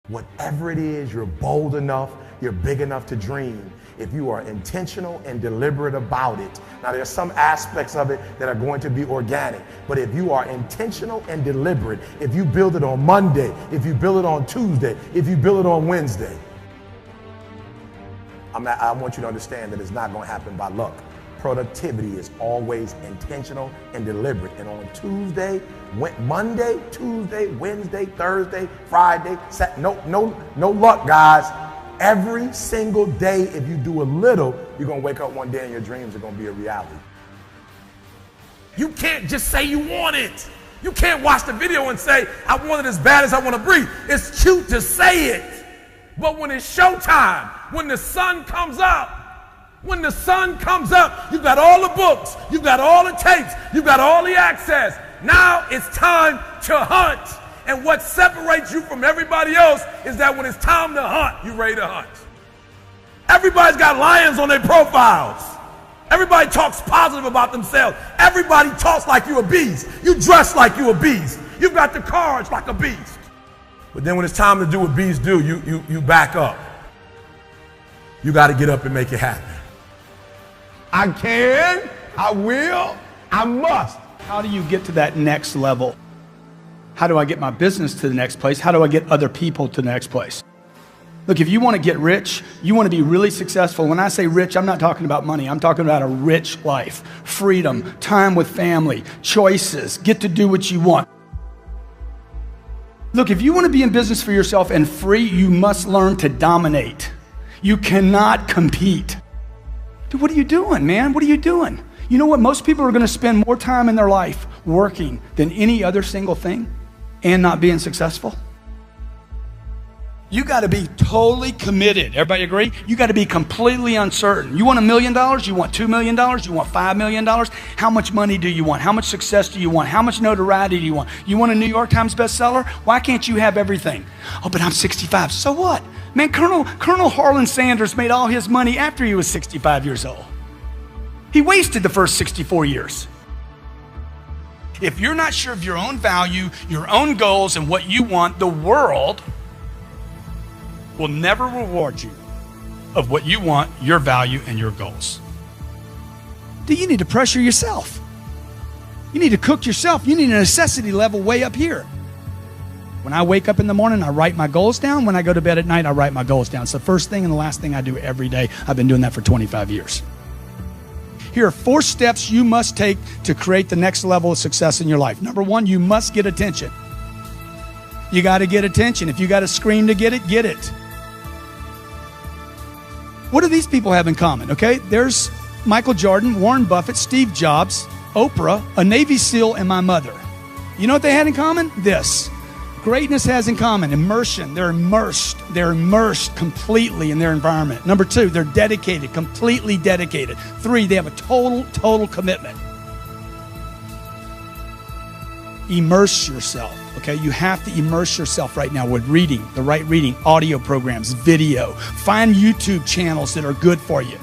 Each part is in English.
Whatever it is, you're bold enough, you're big enough to dream if you are intentional and deliberate about it. Now, there's some aspects of it that are going to be organic, but if you are intentional and deliberate, if you build it on Monday, if you build it on Tuesday, if you build it on Wednesday, I want you to understand that it's not going to happen by luck. Productivity is always intentional and deliberate. And on Tuesday, Monday, Tuesday, Wednesday, Thursday, Friday, no luck, guys. Every single day, if you do a little, you're going to wake up one day and your dreams are going to be a reality. You can't just say you want it. You can't watch the video and say, I want it as bad as I want to breathe. It's cute to say it. But when it's showtime, when the sun comes up, you've got all the books, you've got all the tapes, you've got all the access. Now it's time to hunt. And what separates you from everybody else is that when it's time to hunt, you're ready to hunt. Everybody's got lions on their profiles. Everybody talks positive about themselves. Everybody talks like you're a beast. You dress like you're a beast. You've got the cards like a beast. But then when it's time to do what beasts do, you back up. You got to get up and make it happen. I can, I will, I must. How do you get to that next level? How do I get my business to the next place? How do I get other people to the next place? Look, if you want to get rich, you want to be really successful. When I say rich, I'm not talking about money. I'm talking about a rich life, freedom, time with family, choices, get to do what you want. Look, if you want to be in business for yourself and free, you must learn to dominate. You cannot compete. Dude, what are you doing, man? What are you doing? You know what? Most people are going to spend more time in their life working than any other single thing and not being successful. You got to be totally committed. Everybody agree? You got to be completely uncertain. You want $1 million? You want $2 million? You want $5 million? How much money do you want? How much success do you want? How much notoriety do you want? You want a New York Times bestseller? Why can't you have everything? Oh, but I'm 65. So what? Man, Colonel Harlan Sanders made all his money after he was 65 years old. He wasted the first 64 years. If you're not sure of your own value, your own goals, and what you want, the world will never reward you of what you want, your value, and your goals. Do you need to pressure yourself? You need to cook yourself. You need a necessity level way up here. When I wake up in the morning, I write my goals down. When I go to bed at night, I write my goals down. It's the first thing and the last thing I do every day. I've been doing that for 25 years. Here are 4 steps you must take to create the next level of success in your life. Number 1, you must get attention. You got to get attention. If you got to scream to get it, get it. What do these people have in common? Okay, there's Michael Jordan, Warren Buffett, Steve Jobs, Oprah, a Navy SEAL, and my mother. You know what they had in common? This. Greatness has in common immersion. They're immersed completely in their environment. Number 2, they're dedicated, completely dedicated. 3, they have a total commitment. Immerse yourself, okay? You have to immerse yourself right now with reading, the right reading, audio programs, video. Find YouTube channels that are good for you.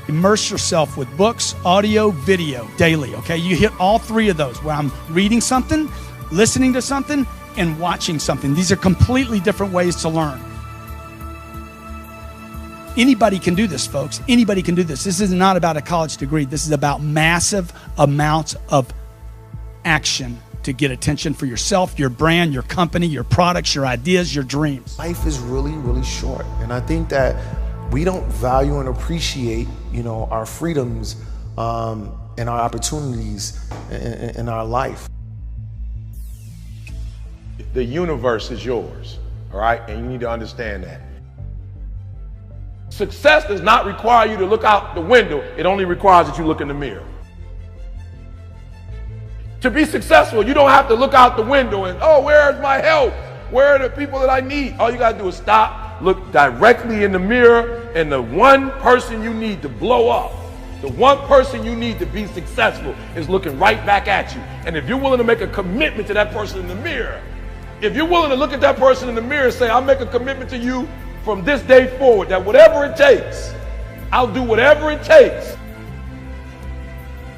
Immerse yourself with books, audio, video, daily, okay? You hit all 3 of those where I'm reading something, listening to something, and watching something. These are completely different ways to learn. Anybody can do this, folks. Anybody can do this. This is not about a college degree. This is about massive amounts of action to get attention for yourself, your brand, your company, your products, your ideas, your dreams. Life is really, really short. And I think that we don't value and appreciate, our freedoms and our opportunities in our life. The universe is yours, all right? And you need to understand that. Success does not require you to look out the window. It only requires that you look in the mirror. To be successful, you don't have to look out the window and, oh, where's my help? Where are the people that I need? All you got to do is stop, look directly in the mirror, and the one person you need to blow up, the one person you need to be successful is looking right back at you. And if you're willing to make a commitment to that person in the mirror, if you're willing to look at that person in the mirror and say, I'll make a commitment to you from this day forward, that whatever it takes, I'll do whatever it takes.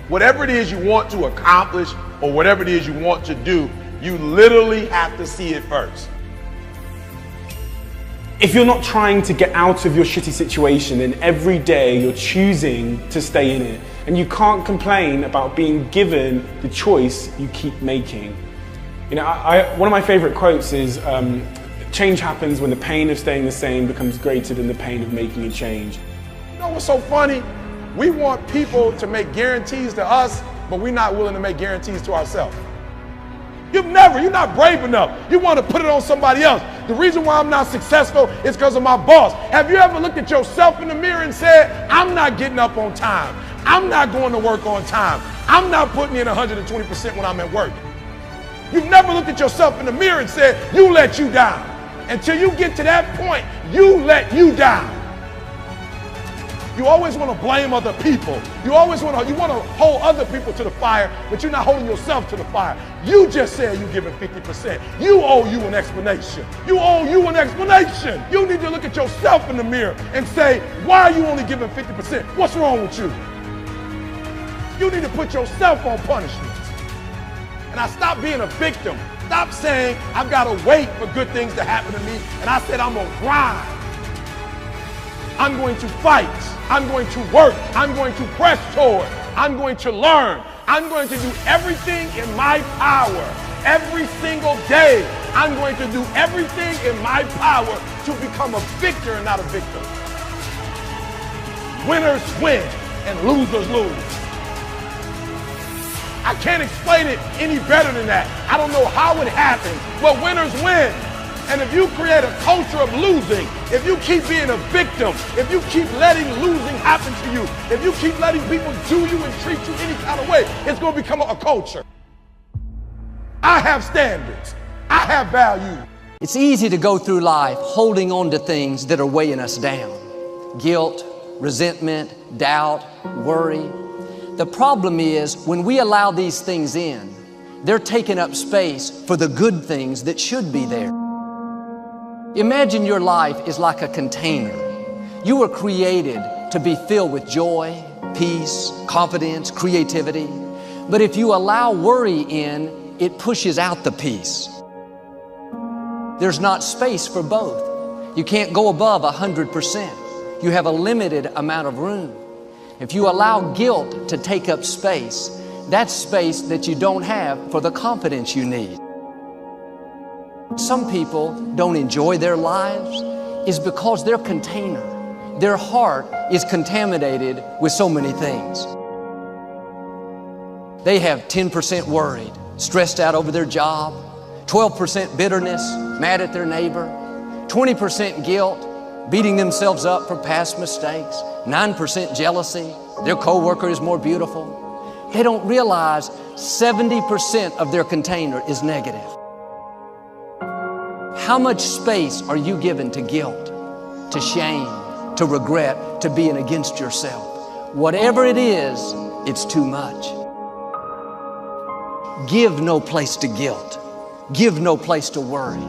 Whatever it is you want to accomplish or whatever it is you want to do, you literally have to see it first. If you're not trying to get out of your shitty situation, then every day you're choosing to stay in it. And you can't complain about being given the choice you keep making. You know, one of my favorite quotes is, change happens when the pain of staying the same becomes greater than the pain of making a change. You know what's so funny? We want people to make guarantees to us, but we're not willing to make guarantees to ourselves. You're not brave enough. You want to put it on somebody else. The reason why I'm not successful is because of my boss. Have you ever looked at yourself in the mirror and said, I'm not getting up on time. I'm not going to work on time. I'm not putting in 120% when I'm at work. You've never looked at yourself in the mirror and said, you let you down. Until you get to that point, you let you down. You always want to blame other people. You want to hold other people to the fire, but you're not holding yourself to the fire. You just said you're giving 50%. You owe you an explanation. You owe you an explanation. You need to look at yourself in the mirror and say, why are you only giving 50%? What's wrong with you? You need to put yourself on punishment. And I stopped being a victim. Stop saying, I've got to wait for good things to happen to me. And I said, I'm going to grind. I'm going to fight. I'm going to work. I'm going to press forward. I'm going to learn. I'm going to do everything in my power. Every single day, I'm going to do everything in my power to become a victor and not a victim. Winners win and losers lose. I can't explain it any better than that. I don't know how it happens, but winners win. And if you create a culture of losing, if you keep being a victim, if you keep letting losing happen to you, if you keep letting people do you and treat you any kind of way, it's going to become a culture. I have standards. I have value. It's easy to go through life holding on to things that are weighing us down. Guilt, resentment, doubt, worry. The problem is when we allow these things in, they're taking up space for the good things that should be there. Imagine your life is like a container. You were created to be filled with joy, peace, confidence, creativity. But if you allow worry in, it pushes out the peace. There's not space for both. You can't go above 100%. You have a limited amount of room. If you allow guilt to take up space, that's space that you don't have for the confidence you need. Some people don't enjoy their lives is because their container, their heart is contaminated with so many things. They have 10% worried, stressed out over their job, 12% bitterness, mad at their neighbor, 20% guilt, beating themselves up for past mistakes, 9% jealousy, their coworker is more beautiful. They don't realize 70% of their container is negative. How much space are you given to guilt, to shame, to regret, to being against yourself? Whatever it is, it's too much. Give no place to guilt. Give no place to worry.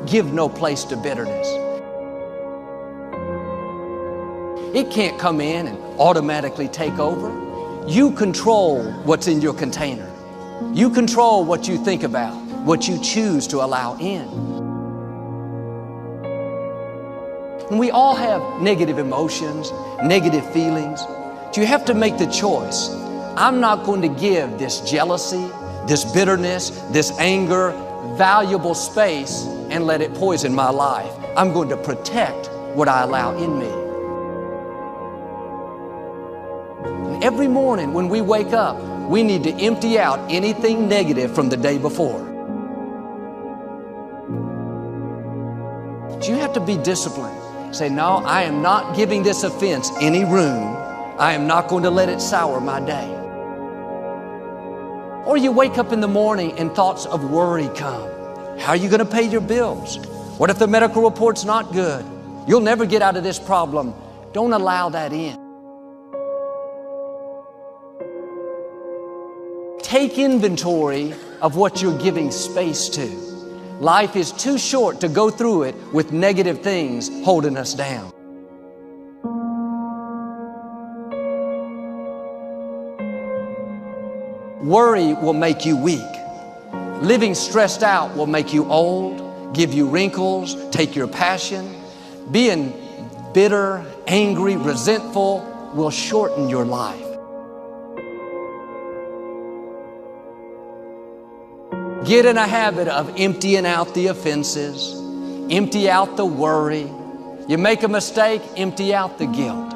Give no place to bitterness. It can't come in and automatically take over. You control what's in your container. You control what you think about, what you choose to allow in. And we all have negative emotions, negative feelings. But you have to make the choice. I'm not going to give this jealousy, this bitterness, this anger, valuable space and let it poison my life. I'm going to protect what I allow in me. And every morning when we wake up, we need to empty out anything negative from the day before. But you have to be disciplined. Say, no, I am not giving this offense any room. I am not going to let it sour my day. Or you wake up in the morning and thoughts of worry come. How are you going to pay your bills? What if the medical report's not good? You'll never get out of this problem. Don't allow that in. Take inventory of what you're giving space to. Life is too short to go through it with negative things holding us down. Worry will make you weak. Living stressed out will make you old, give you wrinkles, take your passion. Being bitter, angry, resentful will shorten your life. Get in a habit of emptying out the offenses, empty out the worry. You make a mistake, empty out the guilt.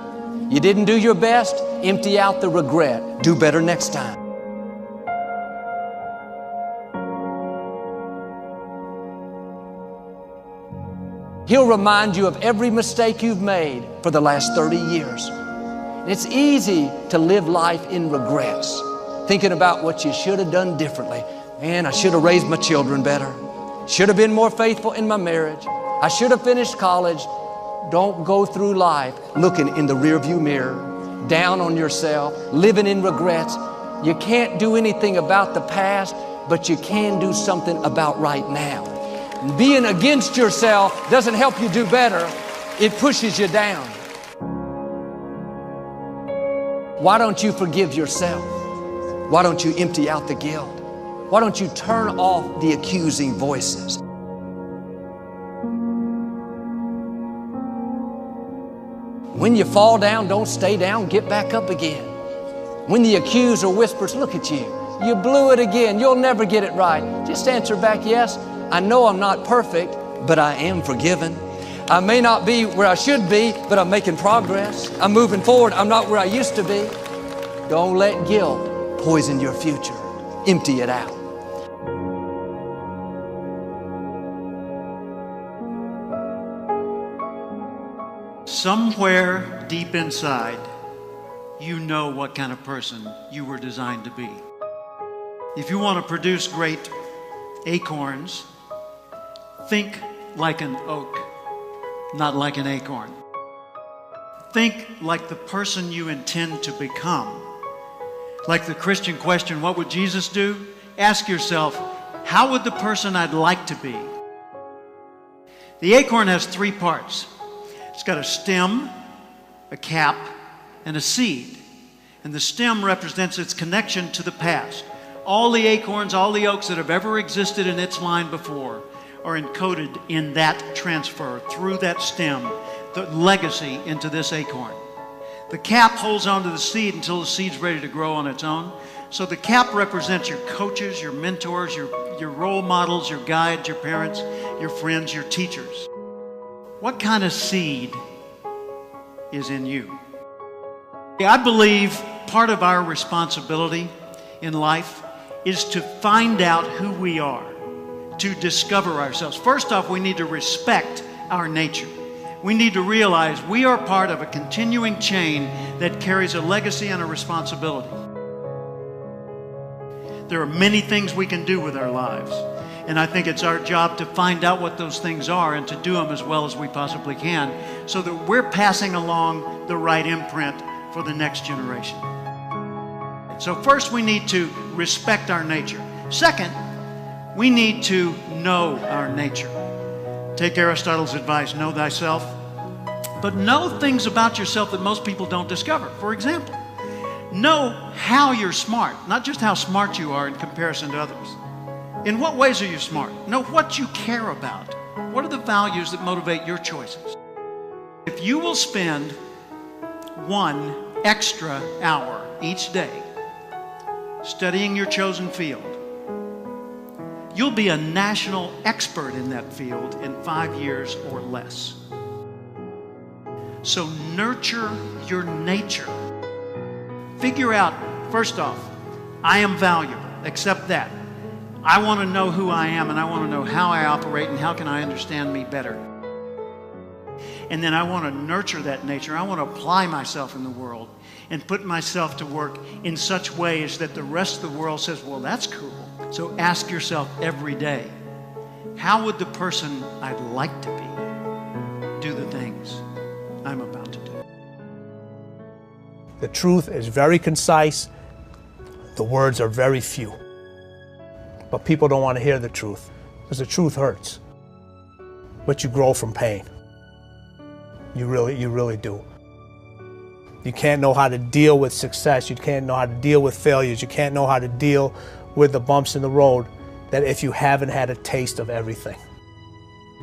You didn't do your best, empty out the regret. Do better next time. He'll remind you of every mistake you've made for the last 30 years. It's easy to live life in regrets, thinking about what you should have done differently. Man, I should have raised my children better. Should have been more faithful in my marriage. I should have finished college. Don't go through life looking in the rearview mirror, down on yourself, living in regrets. You can't do anything about the past, but you can do something about right now. Being against yourself doesn't help you do better. It pushes you down. Why don't you forgive yourself? Why don't you empty out the guilt? Why don't you turn off the accusing voices? When you fall down, don't stay down, get back up again. When the accuser whispers, look at you, you blew it again, you'll never get it right. Just answer back, yes, I know I'm not perfect, but I am forgiven. I may not be where I should be, but I'm making progress. I'm moving forward, I'm not where I used to be. Don't let guilt poison your future. Empty it out. Somewhere deep inside, you know what kind of person you were designed to be. If you want to produce great acorns, think like an oak, not like an acorn. Think like the person you intend to become. Like the Christian question, what would Jesus do? Ask yourself, how would the person I'd like to be? The acorn has three parts. It's got a stem, a cap, and a seed. And the stem represents its connection to the past. All the acorns, all the oaks that have ever existed in its line before are encoded in that transfer through that stem, the legacy into this acorn. The cap holds onto the seed until the seed's ready to grow on its own. So the cap represents your coaches, your mentors, your role models, your guides, your parents, your friends, your teachers. What kind of seed is in you? I believe part of our responsibility in life is to find out who we are, to discover ourselves. First off, we need to respect our nature. We need to realize we are part of a continuing chain that carries a legacy and a responsibility. There are many things we can do with our lives, and I think it's our job to find out what those things are and to do them as well as we possibly can so that we're passing along the right imprint for the next generation. So first, we need to respect our nature. Second, we need to know our nature. Take Aristotle's advice, know thyself, but know things about yourself that most people don't discover. For example, know how you're smart, not just how smart you are in comparison to others. In what ways are you smart? Know what you care about. What are the values that motivate your choices? If you will spend 1 extra hour each day studying your chosen field, you'll be a national expert in that field in 5 years or less. So nurture your nature. Figure out, first off, I am valuable. Accept that. I want to know who I am, and I want to know how I operate and how can I understand me better. And then I want to nurture that nature. I want to apply myself in the world and put myself to work in such ways that the rest of the world says, well, that's cool. So ask yourself every day, how would the person I'd like to be do the things I'm about to do? The truth is very concise. The words are very few. But people don't want to hear the truth because the truth hurts. But you grow from pain. You really do. You can't know how to deal with success. You can't know how to deal with failures. You can't know how to deal with the bumps in the road that if you haven't had a taste of everything.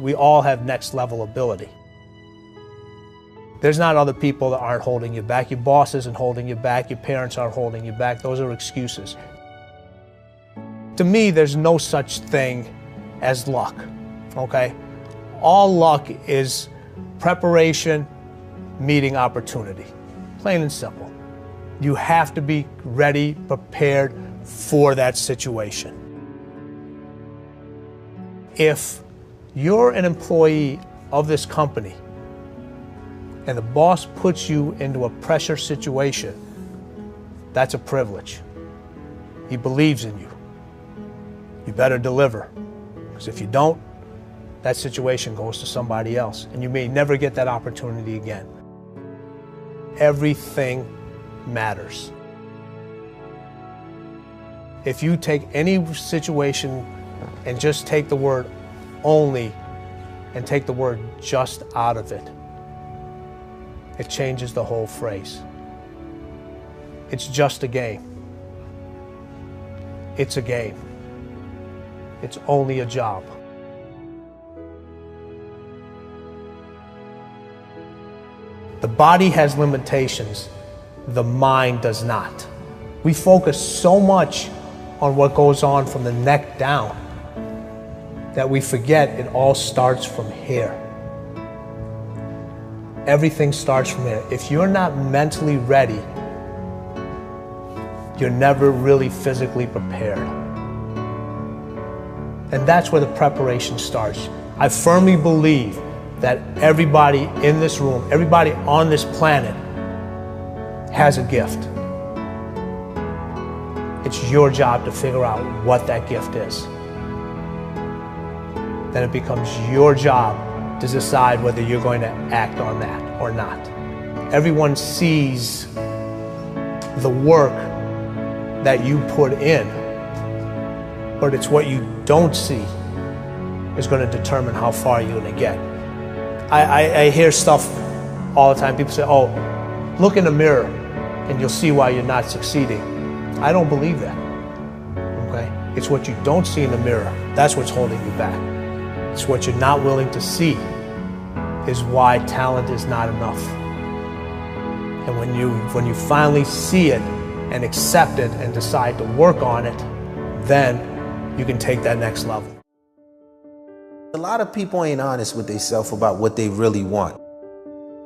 We all have next level ability. There's not other people that aren't holding you back. Your boss isn't holding you back. Your parents aren't holding you back. Those are excuses. To me, there's no such thing as luck, okay? All luck is preparation meeting opportunity, plain and simple. You have to be ready, prepared for that situation. If you're an employee of this company and the boss puts you into a pressure situation, that's a privilege. He believes in you. You better deliver, because if you don't, that situation goes to somebody else, and you may never get that opportunity again. Everything matters. If you take any situation and just take the word only and take the word just out of it, it changes the whole phrase. It's just a game. It's a game. It's only a job. The body has limitations, the mind does not. We focus so much on what goes on from the neck down that we forget it all starts from here. Everything starts from here. If you're not mentally ready, you're never really physically prepared. And that's where the preparation starts. I firmly believe that everybody in this room, everybody on this planet has a gift. It's your job to figure out what that gift is. Then it becomes your job to decide whether you're going to act on that or not. Everyone sees the work that you put in, but it's what you don't see is going to determine how far you're going to get. I hear stuff all the time. People say, oh, look in the mirror and you'll see why you're not succeeding. I don't believe that, okay? It's what you don't see in the mirror. That's what's holding you back. It's what you're not willing to see is why talent is not enough. And when you finally see it and accept it and decide to work on it, then you can take that next level. A lot of people ain't honest with themselves about what they really want.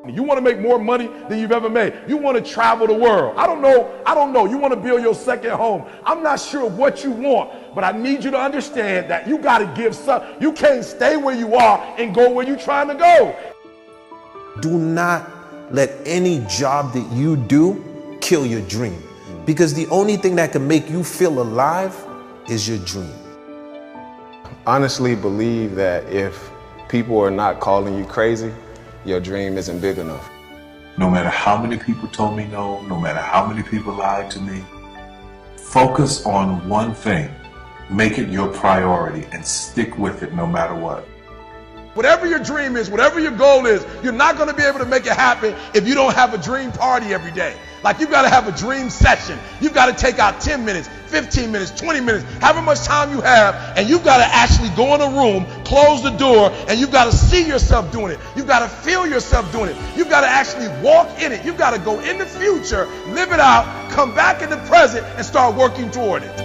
You want to make more money than you've ever made. You want to travel the world. I don't know. You want to build your second home. I'm not sure what you want, but I need you to understand that you got to give some. You can't stay where you are and go where you're trying to go. Do not let any job that you do kill your dream, because the only thing that can make you feel alive is your dream. Honestly believe that if people are not calling you crazy, your dream isn't big enough. No matter how many people told me no, no matter how many people lied to me, focus on one thing, make it your priority, and stick with it no matter what. Whatever your dream is, whatever your goal is, you're not going to be able to make it happen if you don't have a dream party every day. Like, you've got to have a dream session. You've got to take out 10 minutes, 15 minutes, 20 minutes, however much time you have, and you've got to actually go in a room, close the door, and you've got to see yourself doing it. You've got to feel yourself doing it. You've got to actually walk in it. You've got to go in the future, live it out, come back in the present, and start working toward it.